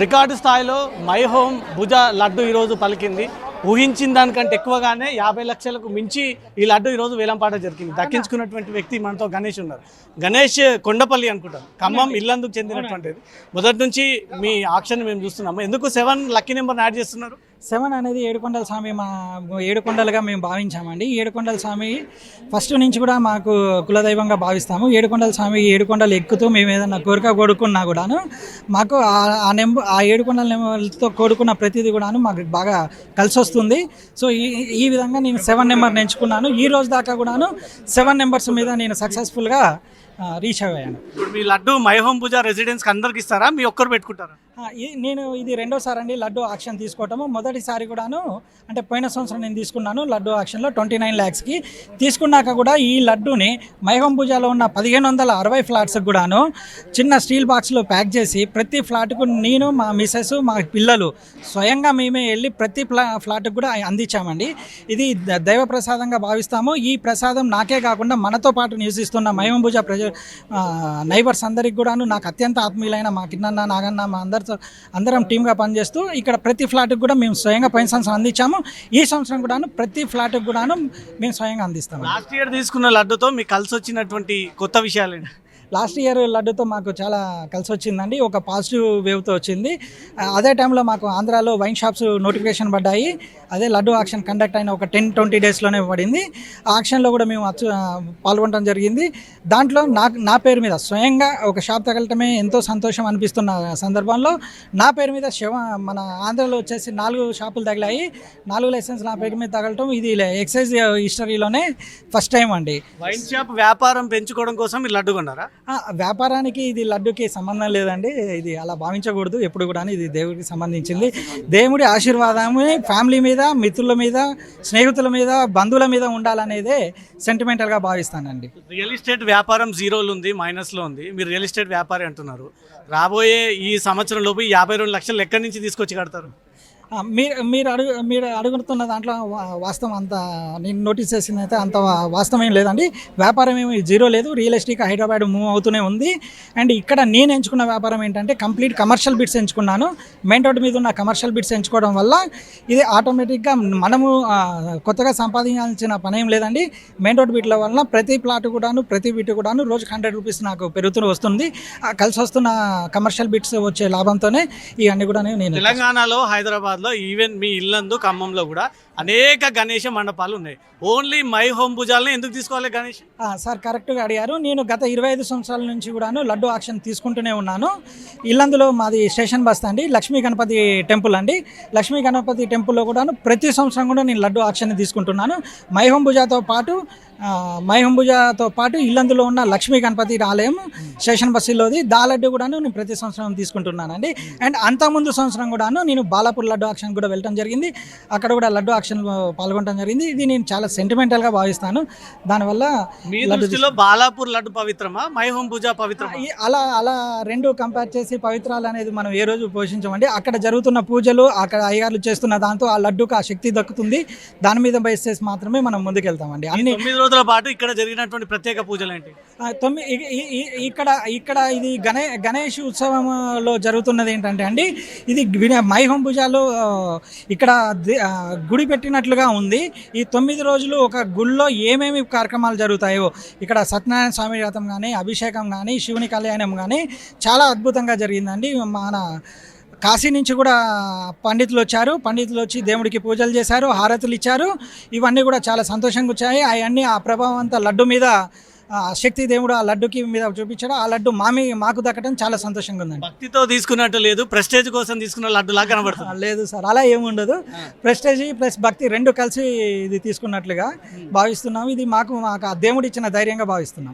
Record స్థాయిలో my home భుజ లడ్డు ఈరోజు పలికింది. ఊహించిన దానికంటే ఎక్కువగానే 50 లక్షలకు మించి ఈ లడ్డు ఈరోజు వేలంపాట జరిగింది. దక్కించుకున్నటువంటి వ్యక్తి మనతో గణేష్ ఉన్నారు. గణేష్ కొండపల్లి అనుకుంటాం, ఖమ్మం ఇల్లందుకు చెందినటువంటిది. మొదటి నుంచి మీ ఆక్షన్ మేము చూస్తున్నాము. ఎందుకు 7 లక్కీ నెంబర్ యాడ్ చేస్తున్నారు? 7 అనేది ఏడుకొండల స్వామి, మా ఏడుకొండలుగా మేము భావించామండి. ఏడుకొండల స్వామి ఫస్ట్ నుంచి కూడా మాకు కులదైవంగా భావిస్తాము. ఏడుకొండల స్వామి ఏడుకొండలు ఎక్కుతూ మేము ఏదైనా కోరిక కోరుకున్నా కూడాను మాకు ఆ ఏడుకొండల నెంబర్తో కోరుకున్న ప్రతిదీ కూడాను మాకు బాగా కలిసి వస్తుంది. సో ఈ విధంగా నేను 7 నెంబర్ ఎంచుకున్నాను. ఈ రోజు దాకా కూడాను 7 నెంబర్స్ మీద నేను సక్సెస్ఫుల్గా రీచ్ అయ్యాను. ఇప్పుడు మీ లడ్డు మై హోమ్ పూజ రెసిడెన్స్కి అందరికి ఇస్తారా, మీ ఒక్కరు పెట్టుకుంటారా? నేను ఇది రెండోసారి అండి లడ్డు ఆక్షన్ తీసుకోవటము. మొదటిసారి కూడాను అంటే పోయిన సంవత్సరం నేను తీసుకున్నాను లడ్డు ఆక్షన్లో 29 lakhsకి తీసుకున్నాక కూడా ఈ లడ్డూని మై హోమ్ పూజలో ఉన్న 1560 ఫ్లాట్స్కి కూడాను చిన్న స్టీల్ బాక్స్లో ప్యాక్ చేసి ప్రతి ఫ్లాట్కు నేను, మా మిసెస్, మా పిల్లలు స్వయంగా మేమే వెళ్ళి ప్రతి ఫ్లాట్కి కూడా అందించామండి. ఇది దైవ ప్రసాదంగా భావిస్తాము. ఈ ప్రసాదం నాకే కాకుండా మనతో పాటు నివసిస్తున్న మై హోమ్ పూజ నైబర్స్ అందరికి కూడాను నాకు అత్యంత ఆత్మీయులైన మా కిన్నన్న, నాగన్న, మా అందరం టీమ్గా పనిచేస్తూ ఇక్కడ ప్రతి ఫ్లాట్కి కూడా మేము స్వయంగా పోయిన సంవత్సరం అందించాము. ఈ సంవత్సరం కూడాను ప్రతి ఫ్లాట్కి కూడాను మేము స్వయంగా అందిస్తాము. లాస్ట్ ఇయర్ తీసుకున్న లడ్డుతో మీకు కలిసి వచ్చినటువంటి కొత్త విషయాలు? లాస్ట్ ఇయర్ లడ్డుతో మాకు చాలా కలిసి వచ్చిందండి. ఒక పాజిటివ్ వేవ్తో వచ్చింది. అదే టైంలో మాకు ఆంధ్రాలో వైన్ షాప్స్ నోటిఫికేషన్ పడ్డాయి. అదే లడ్డు ఆక్షన్ కండక్ట్ అయిన ఒక 10-20 డేస్లోనే పడింది. ఆ ఆక్షన్లో కూడా మేము పాల్గొనడం జరిగింది. దాంట్లో నా పేరు మీద స్వయంగా ఒక షాప్ తగలటమే ఎంతో సంతోషం అనిపిస్తున్న సందర్భంలో నా పేరు మీద మన ఆంధ్రాలో వచ్చేసి 4 షాపులు తగిలాయి. 4 లైసెన్స్ నా పేరు మీద తగలటం ఇది ఎక్సైజ్ హిస్టరీలోనే ఫస్ట్ టైం అండి. వైన్ షాప్ వ్యాపారం పెంచుకోవడం కోసం మీరు లడ్డు కొన్నారా? వ్యాపారానికి ఇది లడ్డుకి సంబంధం లేదండి. ఇది అలా భావించకూడదు ఎప్పుడు కూడా. ఇది దేవుడికి సంబంధించింది. దేవుడి ఆశీర్వాదము ఫ్యామిలీ మీద, మిత్రుల మీద, స్నేహితుల మీద, బంధువుల మీద ఉండాలనేదే సెంటిమెంటల్గా భావిస్తానండి. రియల్ ఎస్టేట్ వ్యాపారం జీరోలు ఉంది, మైనస్లో ఉంది. మీరు రియల్ ఎస్టేట్ వ్యాపారి అంటున్నారు. రాబోయే ఈ సంవత్సరం లోపు 52 లక్షలు ఎక్కడి నుంచి తీసుకొచ్చి కడతారు? మీరు అడుగుతున్న దాంట్లో వాస్తవం అంత నేను నోటీస్ చేసింది అయితే అంత వాస్తవం ఏం లేదండి. వ్యాపారం ఏమి జీరో లేదు. రియల్ ఎస్టేట్ హైదరాబాద్ మూవ్ అవుతూనే ఉంది. అండ్ ఇక్కడ నేను ఎంచుకున్న వ్యాపారం ఏంటంటే కంప్లీట్ కమర్షియల్ బిట్స్ ఎంచుకున్నాను. మెయిన్ రోడ్ మీద ఉన్న కమర్షియల్ బిట్స్ ఎంచుకోవడం వల్ల ఇది ఆటోమేటిక్గా మనము కొత్తగా సంపాదించాల్సిన పని ఏం లేదండి. మెయిన్ రోడ్ బిట్ల వల్ల ప్రతి ప్లాట్ కూడాను, ప్రతి బిట్ కూడాను రోజుకి 100 రూపీస్ నాకు పెరుగుతూ వస్తుంది. కలిసి వస్తున్న కమర్షియల్ బిట్స్ వచ్చే లాభంతోనే ఇవన్నీ కూడా నేను తెలంగాణలో, హైదరాబాద్ ఈవెన్ మీ ఇల్లందు, ఖమ్మంలో కూడా అనేక గణేష మండపాలు ఉన్నాయి. ఓన్లీ మై హోమ్ పూజాలని ఎందుకు తీసుకోవాలి గణేష్? సార్ కరెక్ట్గా అడిగారు. నేను గత 25 సంవత్సరాల నుంచి కూడాను లడ్డు ఆక్షన్ తీసుకుంటూనే ఉన్నాను. ఇల్లందులో మాది స్టేషన్ బస్ అండి, లక్ష్మీ గణపతి టెంపుల్ అండి. లక్ష్మీ గణపతి టెంపుల్లో కూడాను ప్రతి సంవత్సరం కూడా నేను లడ్డు ఆక్షన్ తీసుకుంటున్నాను. మై హోమ్ పూజతో పాటు ఇల్లందులో ఉన్న లక్ష్మీ గణపతి ఆలయం స్టేషన్ బస్సులోది దా లడ్డు కూడాను నేను ప్రతి సంవత్సరం తీసుకుంటున్నానండి. అండ్ అంతకుముందు సంవత్సరం కూడాను నేను బాలాపూర్ లడ్డు ఆక్షన్ కూడా వెళ్ళడం జరిగింది. అక్కడ కూడా లడ్డు ఆక్షన్లో పాల్గొనడం జరిగింది. ఇది నేను చాలా సెంటిమెంటల్గా భావిస్తాను. దానివల్ల బాలాపూర్ లడ్డు పవిత్రమా, మై హోమ్ పూజ పవిత్రమా? అలా రెండు కంపేర్ చేసి పవిత్రాలు అనేది మనం ఏ రోజు పోషించమండి. అక్కడ జరుగుతున్న పూజలు, అక్కడ అయ్యగారులు చేస్తున్న దాంతో ఆ లడ్డుకు ఆ శక్తి దక్కుతుంది. దాని మీద బేస్ చేసి మాత్రమే మనం ముందుకెళ్తామండి. అన్ని 9 రోజుల పాటు ఇక్కడ జరిగినటువంటి ప్రత్యేక పూజలు ఏంటి? ఇక్కడ ఇది గణేష్ ఉత్సవంలో జరుగుతున్నది ఏంటంటే అండి, ఇది మై హోమ్ పూజలో ఇక్కడ గుడి పెట్టినట్లుగా ఉంది. ఈ 9 రోజులు ఒక గుళ్ళో ఏమేమి కార్యక్రమాలు జరుగుతాయో ఇక్కడ సత్యనారాయణ స్వామి వ్రతం కానీ, అభిషేకం కానీ, శివుని కళ్యాణం కానీ చాలా అద్భుతంగా జరిగిందండి. మన కాశీ నుంచి కూడా పండితులు వచ్చి దేవుడికి పూజలు చేశారు, హారతులు ఇచ్చారు. ఇవన్నీ కూడా చాలా సంతోషంగా వచ్చాయి. అవన్నీ ఆ ప్రభావం అంతా లడ్డు మీద, శక్తి దేవుడు ఆ లడ్డుకి మీద చూపించాడు. ఆ లడ్డు మాకు దక్కడం చాలా సంతోషంగా ఉందండి. భక్తితో తీసుకున్నట్టు లేదు, ప్రెస్టేజ్ కోసం తీసుకున్న లడ్డు లాగా కనబడుతుంది. లేదు సార్, అలా ఏముండదు. ప్రెస్టేజ్ ప్లస్ భక్తి రెండు కలిసి ఇది తీసుకున్నట్లుగా భావిస్తున్నాం. ఇది మాకు దేవుడు ఇచ్చిన ధైర్యంగా భావిస్తున్నాం.